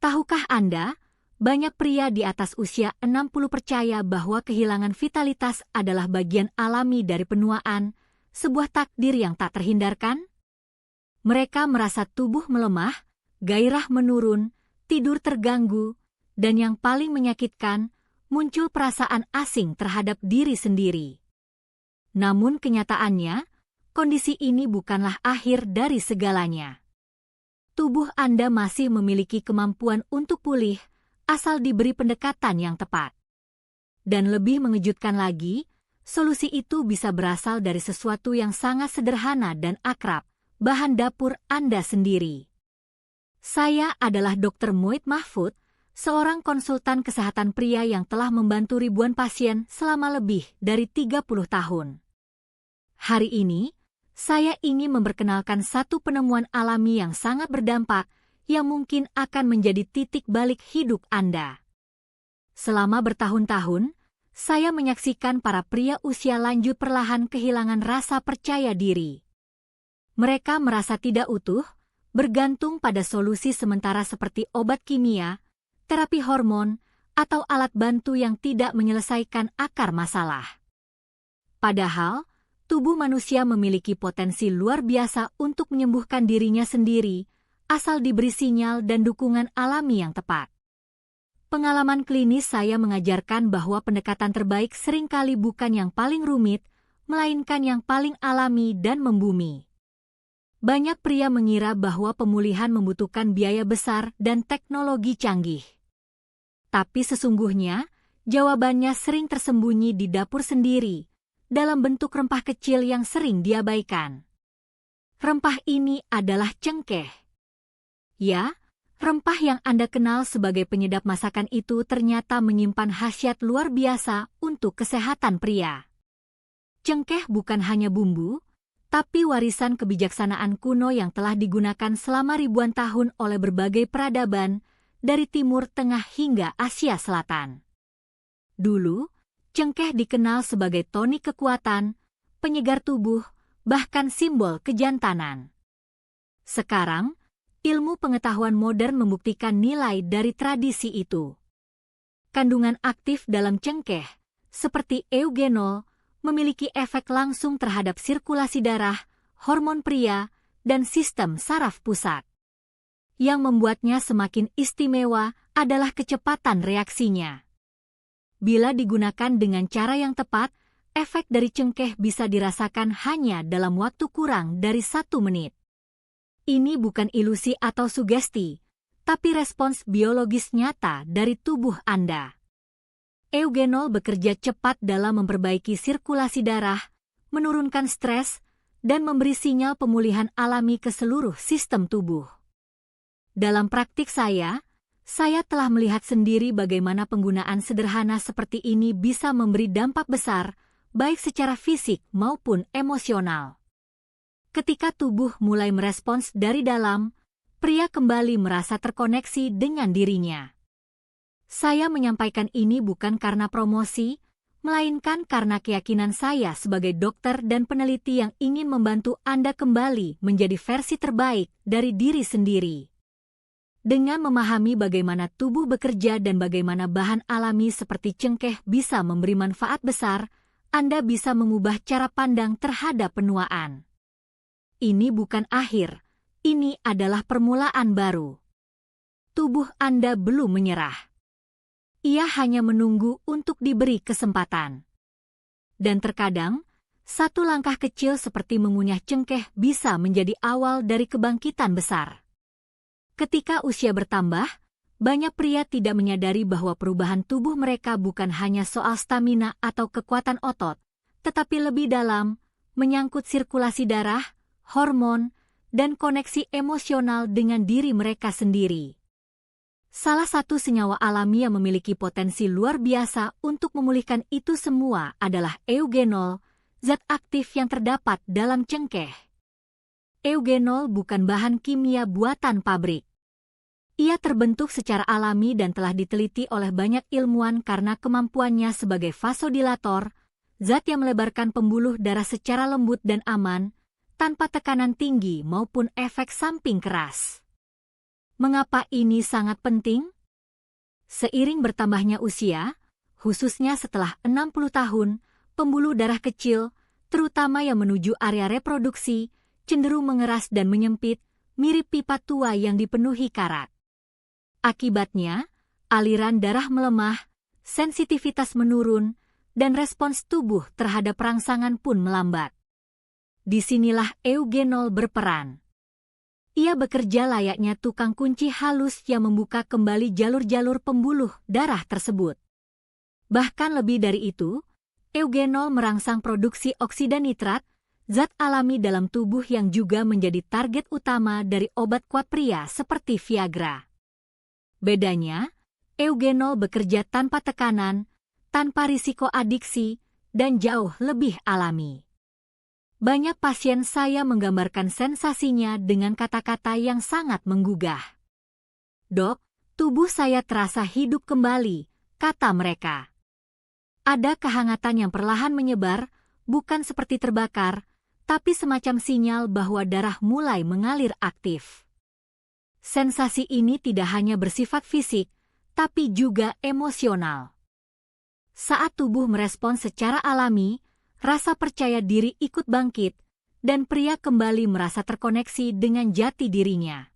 Tahukah Anda, banyak pria di atas usia 60 percaya bahwa kehilangan vitalitas adalah bagian alami dari penuaan, sebuah takdir yang tak terhindarkan? Mereka merasa tubuh melemah, gairah menurun, tidur terganggu, dan yang paling menyakitkan, muncul perasaan asing terhadap diri sendiri. Namun kenyataannya, kondisi ini bukanlah akhir dari segalanya. Tubuh Anda masih memiliki kemampuan untuk pulih, asal diberi pendekatan yang tepat. Dan lebih mengejutkan lagi, solusi itu bisa berasal dari sesuatu yang sangat sederhana dan akrab, bahan dapur Anda sendiri. Saya adalah Dr. Muid Mahfud, seorang konsultan kesehatan pria yang telah membantu ribuan pasien selama lebih dari 30 tahun. Hari ini, saya ingin memperkenalkan satu penemuan alami yang sangat berdampak yang mungkin akan menjadi titik balik hidup Anda. Selama bertahun-tahun, saya menyaksikan para pria usia lanjut perlahan kehilangan rasa percaya diri. Mereka merasa tidak utuh, bergantung pada solusi sementara seperti obat kimia, terapi hormon, atau alat bantu yang tidak menyelesaikan akar masalah. Padahal, tubuh manusia memiliki potensi luar biasa untuk menyembuhkan dirinya sendiri, asal diberi sinyal dan dukungan alami yang tepat. Pengalaman klinis saya mengajarkan bahwa pendekatan terbaik seringkali bukan yang paling rumit, melainkan yang paling alami dan membumi. Banyak pria mengira bahwa pemulihan membutuhkan biaya besar dan teknologi canggih. Tapi sesungguhnya, jawabannya sering tersembunyi di dapur sendiri, dalam bentuk rempah kecil yang sering diabaikan. Rempah ini adalah cengkeh. Ya, rempah yang Anda kenal sebagai penyedap masakan itu ternyata menyimpan khasiat luar biasa untuk kesehatan pria. Cengkeh bukan hanya bumbu, tapi warisan kebijaksanaan kuno yang telah digunakan selama ribuan tahun oleh berbagai peradaban, dari Timur Tengah hingga Asia Selatan. Dulu, cengkeh dikenal sebagai tonik kekuatan, penyegar tubuh, bahkan simbol kejantanan. Sekarang, ilmu pengetahuan modern membuktikan nilai dari tradisi itu. Kandungan aktif dalam cengkeh, seperti eugenol, memiliki efek langsung terhadap sirkulasi darah, hormon pria, dan sistem saraf pusat. Yang membuatnya semakin istimewa adalah kecepatan reaksinya. Bila digunakan dengan cara yang tepat, efek dari cengkeh bisa dirasakan hanya dalam waktu kurang dari 1 menit. Ini bukan ilusi atau sugesti, tapi respons biologis nyata dari tubuh Anda. Eugenol bekerja cepat dalam memperbaiki sirkulasi darah, menurunkan stres, dan memberi sinyal pemulihan alami ke seluruh sistem tubuh. Dalam praktik saya telah melihat sendiri bagaimana penggunaan sederhana seperti ini bisa memberi dampak besar, baik secara fisik maupun emosional. Ketika tubuh mulai merespons dari dalam, pria kembali merasa terkoneksi dengan dirinya. Saya menyampaikan ini bukan karena promosi, melainkan karena keyakinan saya sebagai dokter dan peneliti yang ingin membantu Anda kembali menjadi versi terbaik dari diri sendiri. Dengan memahami bagaimana tubuh bekerja dan bagaimana bahan alami seperti cengkeh bisa memberi manfaat besar, Anda bisa mengubah cara pandang terhadap penuaan. Ini bukan akhir, ini adalah permulaan baru. Tubuh Anda belum menyerah. Ia hanya menunggu untuk diberi kesempatan. Dan terkadang, satu langkah kecil seperti mengunyah cengkeh bisa menjadi awal dari kebangkitan besar. Ketika usia bertambah, banyak pria tidak menyadari bahwa perubahan tubuh mereka bukan hanya soal stamina atau kekuatan otot, tetapi lebih dalam, menyangkut sirkulasi darah, hormon, dan koneksi emosional dengan diri mereka sendiri. Salah satu senyawa alami yang memiliki potensi luar biasa untuk memulihkan itu semua adalah eugenol, zat aktif yang terdapat dalam cengkeh. Eugenol bukan bahan kimia buatan pabrik. Ia terbentuk secara alami dan telah diteliti oleh banyak ilmuwan karena kemampuannya sebagai vasodilator, zat yang melebarkan pembuluh darah secara lembut dan aman, tanpa tekanan tinggi maupun efek samping keras. Mengapa ini sangat penting? Seiring bertambahnya usia, khususnya setelah 60 tahun, pembuluh darah kecil, terutama yang menuju area reproduksi, cenderung mengeras dan menyempit, mirip pipa tua yang dipenuhi karat. Akibatnya, aliran darah melemah, sensitivitas menurun, dan respons tubuh terhadap rangsangan pun melambat. Disinilah eugenol berperan. Ia bekerja layaknya tukang kunci halus yang membuka kembali jalur-jalur pembuluh darah tersebut. Bahkan lebih dari itu, eugenol merangsang produksi oksida nitrat, zat alami dalam tubuh yang juga menjadi target utama dari obat kuat pria seperti Viagra. Bedanya, eugenol bekerja tanpa tekanan, tanpa risiko adiksi, dan jauh lebih alami. Banyak pasien saya menggambarkan sensasinya dengan kata-kata yang sangat menggugah. "Dok, tubuh saya terasa hidup kembali," kata mereka. Ada kehangatan yang perlahan menyebar, bukan seperti terbakar, tapi semacam sinyal bahwa darah mulai mengalir aktif. Sensasi ini tidak hanya bersifat fisik, tapi juga emosional. Saat tubuh merespons secara alami, rasa percaya diri ikut bangkit, dan pria kembali merasa terkoneksi dengan jati dirinya.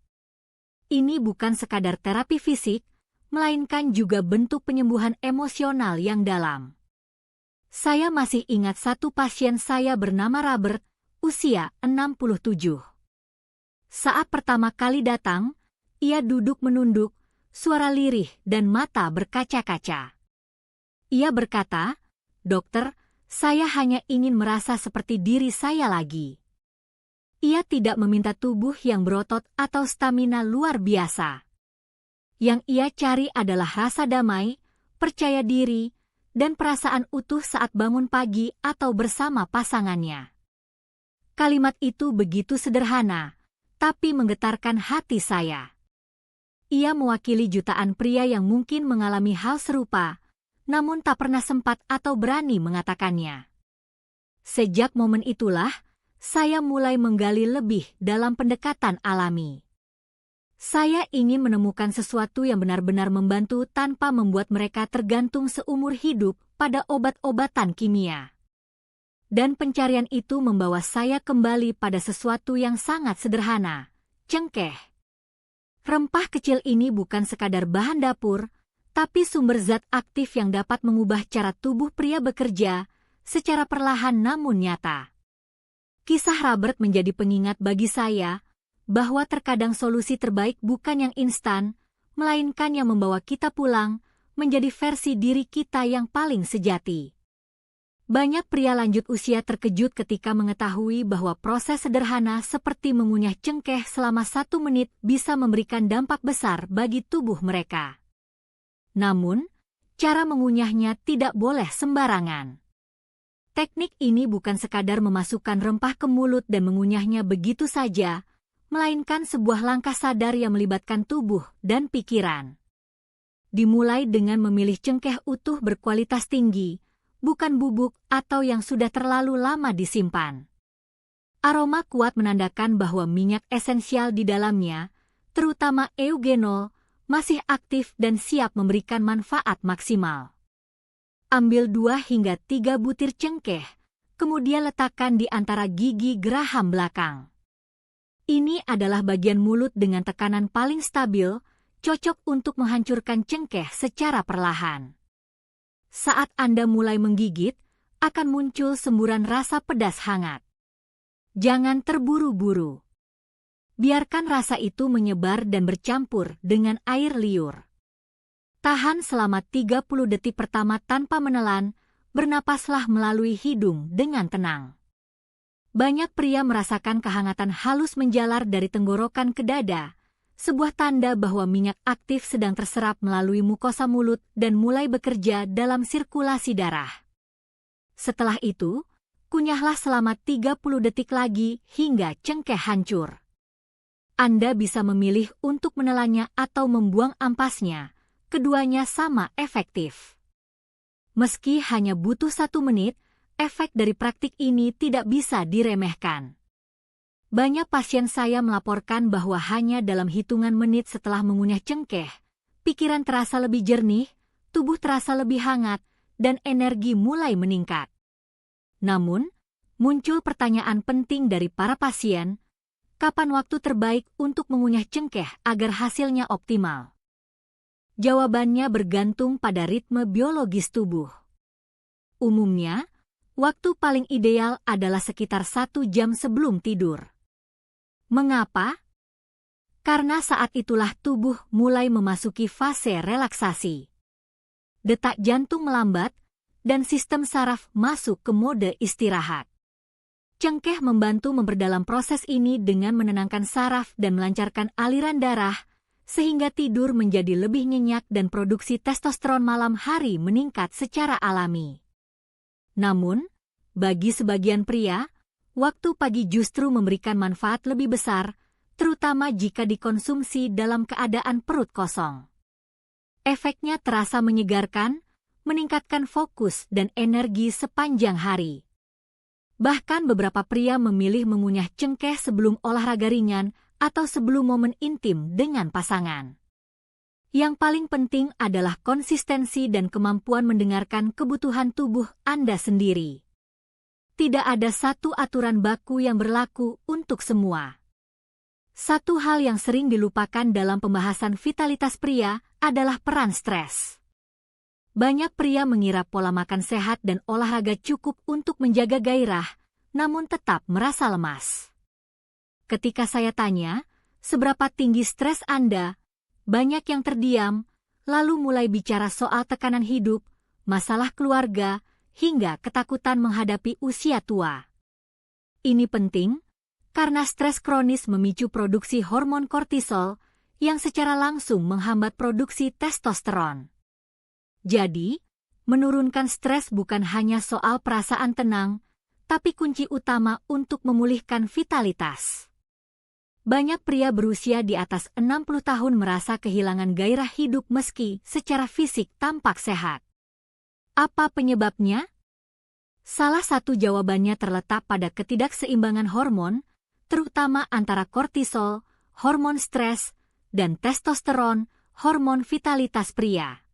Ini bukan sekadar terapi fisik, melainkan juga bentuk penyembuhan emosional yang dalam. Saya masih ingat satu pasien saya bernama Robert, usia 67. Saat pertama kali datang, ia duduk menunduk, suara lirih dan mata berkaca-kaca. Ia berkata, "Dokter, saya hanya ingin merasa seperti diri saya lagi." Ia tidak meminta tubuh yang berotot atau stamina luar biasa. Yang ia cari adalah rasa damai, percaya diri, dan perasaan utuh saat bangun pagi atau bersama pasangannya. Kalimat itu begitu sederhana, tapi menggetarkan hati saya. Ia mewakili jutaan pria yang mungkin mengalami hal serupa, namun tak pernah sempat atau berani mengatakannya. Sejak momen itulah, saya mulai menggali lebih dalam pendekatan alami. Saya ingin menemukan sesuatu yang benar-benar membantu tanpa membuat mereka tergantung seumur hidup pada obat-obatan kimia. Dan pencarian itu membawa saya kembali pada sesuatu yang sangat sederhana, cengkeh. Rempah kecil ini bukan sekadar bahan dapur, tapi sumber zat aktif yang dapat mengubah cara tubuh pria bekerja secara perlahan namun nyata. Kisah Robert menjadi pengingat bagi saya bahwa terkadang solusi terbaik bukan yang instan, melainkan yang membawa kita pulang menjadi versi diri kita yang paling sejati. Banyak pria lanjut usia terkejut ketika mengetahui bahwa proses sederhana seperti mengunyah cengkeh selama 1 menit bisa memberikan dampak besar bagi tubuh mereka. Namun, cara mengunyahnya tidak boleh sembarangan. Teknik ini bukan sekadar memasukkan rempah ke mulut dan mengunyahnya begitu saja, melainkan sebuah langkah sadar yang melibatkan tubuh dan pikiran. Dimulai dengan memilih cengkeh utuh berkualitas tinggi, bukan bubuk atau yang sudah terlalu lama disimpan. Aroma kuat menandakan bahwa minyak esensial di dalamnya, terutama eugenol, masih aktif dan siap memberikan manfaat maksimal. Ambil 2 hingga 3 butir cengkeh, kemudian letakkan di antara gigi geraham belakang. Ini adalah bagian mulut dengan tekanan paling stabil, cocok untuk menghancurkan cengkeh secara perlahan. Saat Anda mulai menggigit, akan muncul semburan rasa pedas hangat. Jangan terburu-buru. Biarkan rasa itu menyebar dan bercampur dengan air liur. Tahan selama 30 detik pertama tanpa menelan, bernapaslah melalui hidung dengan tenang. Banyak pria merasakan kehangatan halus menjalar dari tenggorokan ke dada, sebuah tanda bahwa minyak aktif sedang terserap melalui mukosa mulut dan mulai bekerja dalam sirkulasi darah. Setelah itu, kunyahlah selama 30 detik lagi hingga cengkeh hancur. Anda bisa memilih untuk menelannya atau membuang ampasnya, keduanya sama efektif. Meski hanya butuh 1 menit, efek dari praktik ini tidak bisa diremehkan. Banyak pasien saya melaporkan bahwa hanya dalam hitungan menit setelah mengunyah cengkeh, pikiran terasa lebih jernih, tubuh terasa lebih hangat, dan energi mulai meningkat. Namun, muncul pertanyaan penting dari para pasien, kapan waktu terbaik untuk mengunyah cengkeh agar hasilnya optimal? Jawabannya bergantung pada ritme biologis tubuh. Umumnya, waktu paling ideal adalah sekitar 1 jam sebelum tidur. Mengapa? Karena saat itulah tubuh mulai memasuki fase relaksasi. Detak jantung melambat, dan sistem saraf masuk ke mode istirahat. Cengkeh membantu memperdalam proses ini dengan menenangkan saraf dan melancarkan aliran darah, sehingga tidur menjadi lebih nyenyak dan produksi testosteron malam hari meningkat secara alami. Namun, bagi sebagian pria, waktu pagi justru memberikan manfaat lebih besar, terutama jika dikonsumsi dalam keadaan perut kosong. Efeknya terasa menyegarkan, meningkatkan fokus dan energi sepanjang hari. Bahkan beberapa pria memilih mengunyah cengkeh sebelum olahraga ringan atau sebelum momen intim dengan pasangan. Yang paling penting adalah konsistensi dan kemampuan mendengarkan kebutuhan tubuh Anda sendiri. Tidak ada satu aturan baku yang berlaku untuk semua. Satu hal yang sering dilupakan dalam pembahasan vitalitas pria adalah peran stres. Banyak pria mengira pola makan sehat dan olahraga cukup untuk menjaga gairah, namun tetap merasa lemas. Ketika saya tanya, seberapa tinggi stres Anda, banyak yang terdiam, lalu mulai bicara soal tekanan hidup, masalah keluarga, hingga ketakutan menghadapi usia tua. Ini penting, karena stres kronis memicu produksi hormon kortisol, yang secara langsung menghambat produksi testosteron. Jadi, menurunkan stres bukan hanya soal perasaan tenang, tapi kunci utama untuk memulihkan vitalitas. Banyak pria berusia di atas 60 tahun merasa kehilangan gairah hidup meski secara fisik tampak sehat. Apa penyebabnya? Salah satu jawabannya terletak pada ketidakseimbangan hormon, terutama antara kortisol, hormon stres, dan testosteron, hormon vitalitas pria.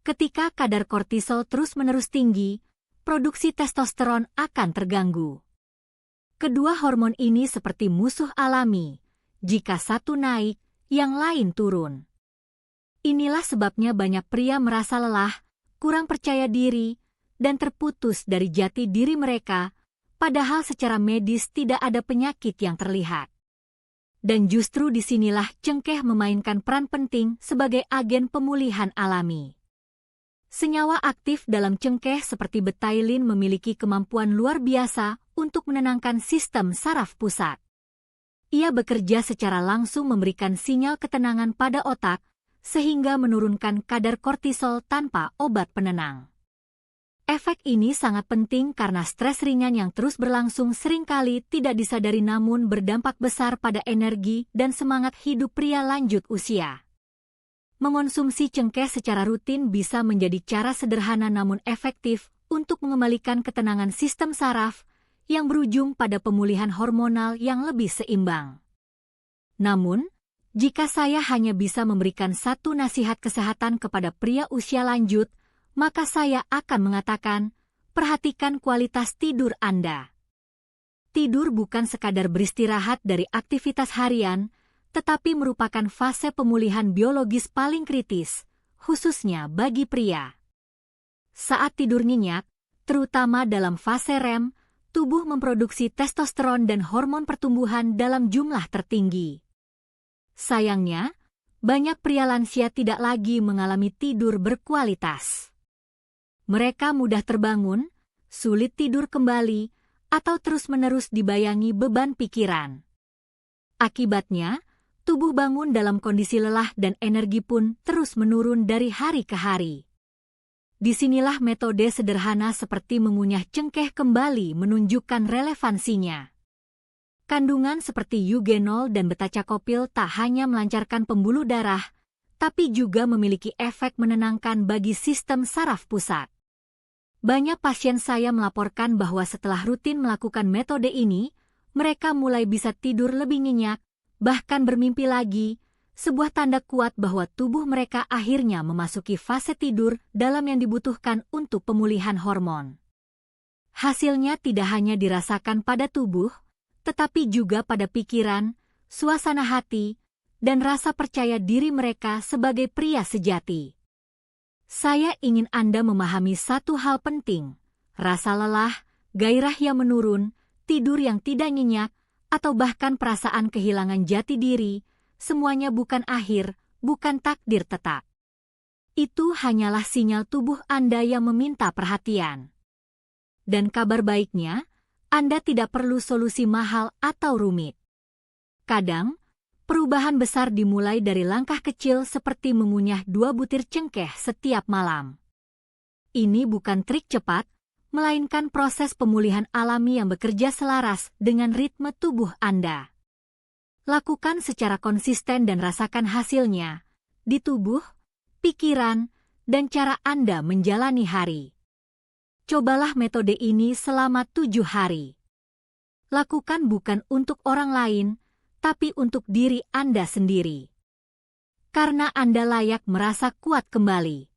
Ketika kadar kortisol terus-menerus tinggi, produksi testosteron akan terganggu. Kedua hormon ini seperti musuh alami. Jika satu naik, yang lain turun. Inilah sebabnya banyak pria merasa lelah, kurang percaya diri, dan terputus dari jati diri mereka, padahal secara medis tidak ada penyakit yang terlihat. Dan justru disinilah cengkeh memainkan peran penting sebagai agen pemulihan alami. Senyawa aktif dalam cengkeh seperti betailin memiliki kemampuan luar biasa untuk menenangkan sistem saraf pusat. Ia bekerja secara langsung memberikan sinyal ketenangan pada otak, sehingga menurunkan kadar kortisol tanpa obat penenang. Efek ini sangat penting karena stres ringan yang terus berlangsung seringkali tidak disadari namun berdampak besar pada energi dan semangat hidup pria lanjut usia. Mengonsumsi cengkeh secara rutin bisa menjadi cara sederhana namun efektif untuk mengembalikan ketenangan sistem saraf yang berujung pada pemulihan hormonal yang lebih seimbang. Namun, jika saya hanya bisa memberikan satu nasihat kesehatan kepada pria usia lanjut, maka saya akan mengatakan, perhatikan kualitas tidur Anda. Tidur bukan sekadar beristirahat dari aktivitas harian, tetapi merupakan fase pemulihan biologis paling kritis, khususnya bagi pria. Saat tidur nyenyak, terutama dalam fase REM, tubuh memproduksi testosteron dan hormon pertumbuhan dalam jumlah tertinggi. Sayangnya, banyak pria lansia tidak lagi mengalami tidur berkualitas. Mereka mudah terbangun, sulit tidur kembali, atau terus-menerus dibayangi beban pikiran. Akibatnya, tubuh bangun dalam kondisi lelah dan energi pun terus menurun dari hari ke hari. Disinilah metode sederhana seperti mengunyah cengkeh kembali menunjukkan relevansinya. Kandungan seperti eugenol dan betacakopil tak hanya melancarkan pembuluh darah, tapi juga memiliki efek menenangkan bagi sistem saraf pusat. Banyak pasien saya melaporkan bahwa setelah rutin melakukan metode ini, Mereka mulai bisa tidur lebih nyenyak, bahkan bermimpi lagi, sebuah tanda kuat bahwa tubuh mereka akhirnya memasuki fase tidur dalam yang dibutuhkan untuk pemulihan hormon. Hasilnya tidak hanya dirasakan pada tubuh, tetapi juga pada pikiran, suasana hati, dan rasa percaya diri mereka sebagai pria sejati. Saya ingin Anda memahami satu hal penting, rasa lelah, gairah yang menurun, tidur yang tidak nyenyak, atau bahkan perasaan kehilangan jati diri, semuanya bukan akhir, bukan takdir tetap. Itu hanyalah sinyal tubuh Anda yang meminta perhatian. Dan kabar baiknya, Anda tidak perlu solusi mahal atau rumit. Kadang, perubahan besar dimulai dari langkah kecil seperti mengunyah 2 butir cengkeh setiap malam. Ini bukan trik cepat, melainkan proses pemulihan alami yang bekerja selaras dengan ritme tubuh Anda. Lakukan secara konsisten dan rasakan hasilnya di tubuh, pikiran, dan cara Anda menjalani hari. Cobalah metode ini selama 7 hari. Lakukan bukan untuk orang lain, tapi untuk diri Anda sendiri. Karena Anda layak merasa kuat kembali.